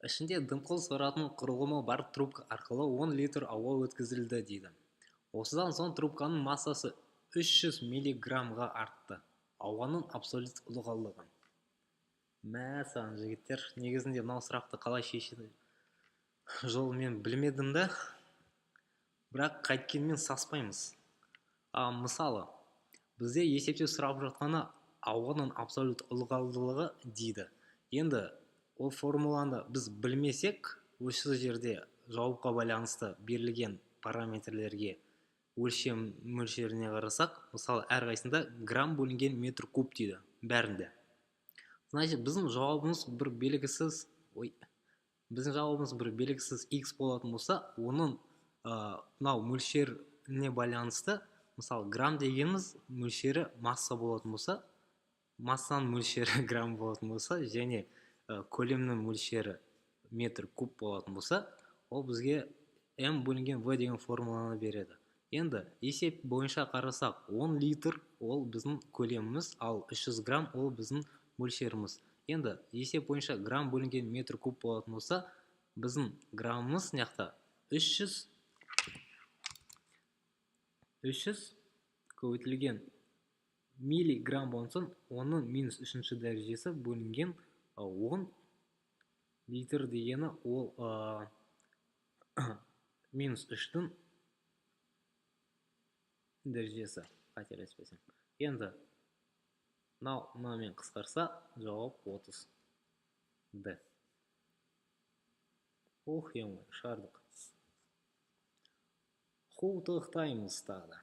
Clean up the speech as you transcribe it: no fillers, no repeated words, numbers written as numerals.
Ішінде дымқыл соратын құрылымы бар трубка арқылы 10 литр ауа өткізілді дейді. Осыдан соң трубканың массасы 300 миллиграммға артты. Ауаның абсолют ылғалдығы. Саған жігіттер, негізінде мынау сұрақты қалай шешеді жолымен білмедім да, бірақ қайткенмен саспаймыз. Мысалы, бізде есептеу сұрап жатқаны ауаның абсолют ылғалдылығы дейді. Енді ол формуланы біз білмесек, осы жерде жауапқа байланысты берілген параметрлерге өлшем мөлшеріне қарасақ, мысалы әрқайсында грамм бөлінген метр куб дейді, бәрінде. Значит, біздің жауабымыз бір белгісіз x болатын болса, оның мынау мөлшеріне байланысты, мысалы грамм дегеніміз мөлшері масса болатын болса, массаның мөлшері грамм болатын болса, және көлемнің мөлшері метр куб болатын болса, ол бізге m бөлінген v деген формуланы береді. Енді есеп бойынша қарасақ, 10 литр ол біздің көлеміміз, ал 300 грамм ол біздің мөлшеріміз. Енді есеп бойынша грамм бөлінген метр куб болатын болса, біздің граммымыз неқта 300 көбейтілген миллиграмм болсын, оның минус 3-ші дәрежесі бөлінген 10 литр дегені ол минус 3-тің дәрежесі, қателеспесем. Енді мынамен қысқарса, жауап 30. Д. Ох, ема, шардық. Құттықтаймыз тағы.